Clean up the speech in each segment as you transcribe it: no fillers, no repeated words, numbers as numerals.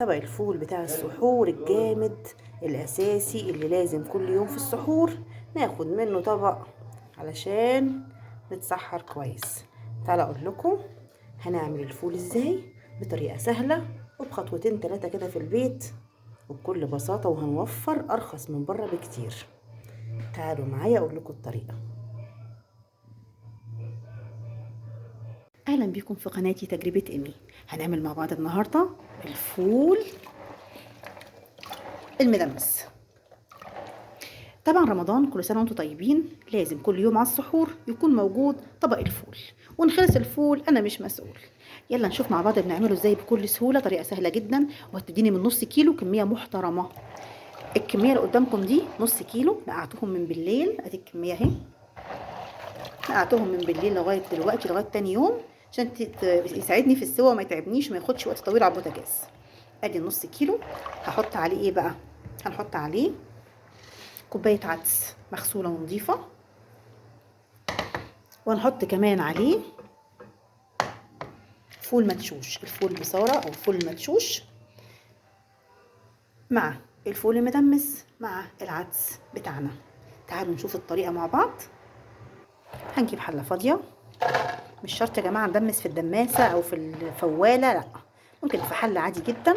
طبق الفول بتاع السحور الجامد الاساسي اللي لازم كل يوم في السحور ناخد منه طبق علشان نتسحر كويس. تعالى اقول لكم هنعمل الفول ازاي بطريقه سهله وبخطوتين 3 كده في البيت وبكل بساطه، وهنوفر ارخص من بره بكتير. تعالوا معايا اقول لكم الطريقه. اهلا بيكم في قناتي تجربه ايمي. هنعمل مع بعض النهارده الفول المدمس. طبعا رمضان كل سنه وانتم طيبين، لازم كل يوم على السحور يكون موجود طبق الفول، وان خلص الفول انا مش مسؤول. يلا نشوف مع بعض بنعمله ازاي بكل سهوله، طريقه سهله جدا وهتديني من نص كيلو كميه محترمه. الكميه اللي قدامكم دي نص كيلو، نقعتهم من بالليل، ادي الكميه اهي. نقعتهم من بالليل لغايه دلوقتي، لغايه تاني يوم، عشان يساعدني في السوا وما يتعبنيش، ما ياخدش وقت طويل على البوتاجاز. ادي النص كيلو. هحط عليه ايه بقى؟ هنحط عليه كوبايه عدس مغسوله ونظيفه، وهنحط كمان عليه فول مدشوش، الفول بصارة او فول مدشوش مع الفول المدمس مع العدس بتاعنا. تعالوا نشوف الطريقة مع بعض. هنجيب حلة فاضية، مش شرط يا جماعة ندمس في الدماسة او في الفوالة، لا، ممكن في حلة عادي جدا.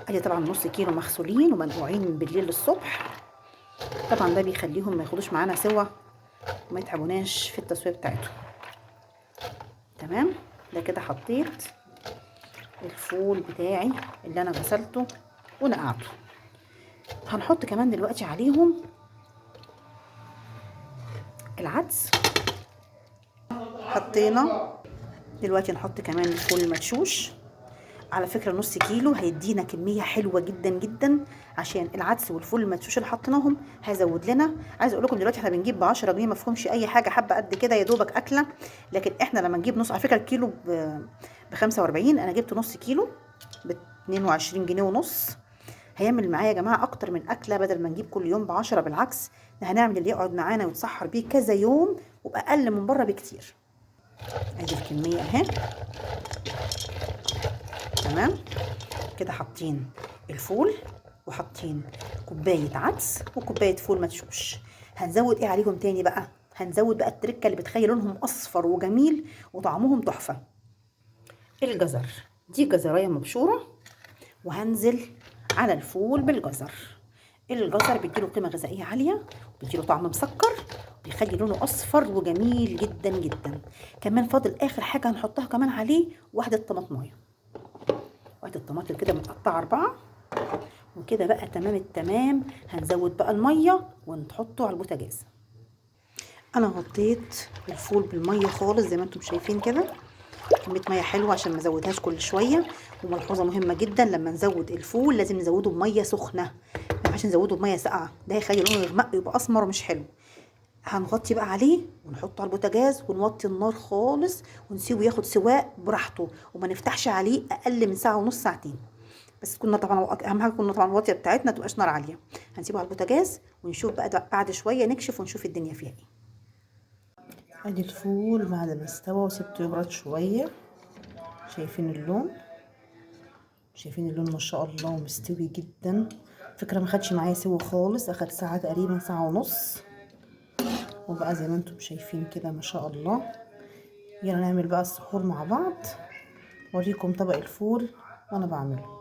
ادي طبعا نص كيلو مغسولين ومنقوعين من بالليل للصبح، طبعا ده بيخليهم ما ياخدوش معانا سوا وما يتعبوناش في التسوية بتاعتهم. تمام، ده كده حطيت الفول بتاعي اللي انا غسلته ونقعته. هنحط كمان دلوقتي عليهم العدس، حطينا. دلوقتي نحط كمان الفول المدشوش. على فكرة نص كيلو هيدينا كمية حلوة جدا جدا، عشان العدس والفول المدشوش اللي حطيناهم هيزود لنا. عايز اقول لكم دلوقتي احنا بنجيب ب10 جنيه، مفهومش اي حاجة، حبة قد كده يا دوبك اكلة. لكن احنا لما نجيب نص، على فكرة الكيلو ب45، انا جبت نص كيلو ب22 جنيه ونص. هيعمل معايا يا جماعه اكتر من اكله، بدل ما نجيب كل يوم ب10. بالعكس، ده هنعمل اللي يقعد معانا ويتسحر بيه كذا يوم وباقل من بره بكتير. ادي الكميه اهي. تمام كده، حاطين الفول وحاطين كوبايه عدس وكوبايه فول مدشوش. هنزود ايه عليهم تاني بقى؟ هنزود بقى التركه اللي بتخلي لونهم اصفر وجميل وطعمهم تحفه، الجزر. دي جزرايه مبشوره، وهنزل على الفول بالجزر. الجزر بيديله قيمة غذائية عالية، بيديله طعم مسكر، بيخلي لونه أصفر وجميل جدا جدا. كمان فاضل آخر حاجة هنحطها كمان عليه، واحدة طماطماية، واحدة طماطم كده متقطعة 4. وكده بقى تمام التمام. هنزود بقى المية ونحطه على البوتاجاز. أنا غطيت الفول بالمية خالص زي ما انتم شايفين كده، كمية مية حلوة عشان ما ازودهاش كل شوية. وملحوظة مهمة جدا، لما نزود الفول لازم نزوده بمية سخنة، ما ينفعش نزوده بمية ساقعة، ده هيخلي لونه يغمق يبقى اسمر ومش حلو. هنغطي بقى عليه ونحطه على البوتاجاز ونوطي النار خالص ونسيبه ياخد سواء براحته، وما نفتحش عليه اقل من ساعة ونص، ساعتين. بس تكون طبعا اهم حاجه تكون طبعا الواطيه بتاعتنا تبقاش نار عاليه. هنسيبه على البوتاجاز ونشوف بقى بعد شويه، نكشف ونشوف الدنيا فيها ايه. ادي الفول بعد ما استوى وسبته يبرد شويه. شايفين اللون؟ شايفين اللون ما شاء الله، ومستوي جدا. فكرة ما خدش معايا سوا خالص، اخد ساعة تقريبا، ساعة ونص، وبقى زي ما انتم شايفين كده ما شاء الله. يلا نعمل بقى السحور مع بعض، اوريكم طبق الفول وانا بعمله.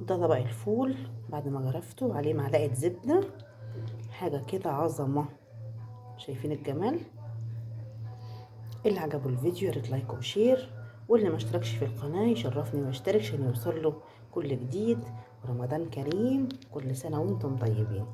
ده طبق الفول بعد ما غرفته، عليه معلقة زبدة، حاجة كده عظمة. شايفين الجمال؟ اللي عجبه الفيديو ياريت لايك وشير، واللي ما اشتركش في القناة يشرفني ويشترك عشان يوصل له كل جديد. ورمضان كريم، كل سنة وانتم طيبين.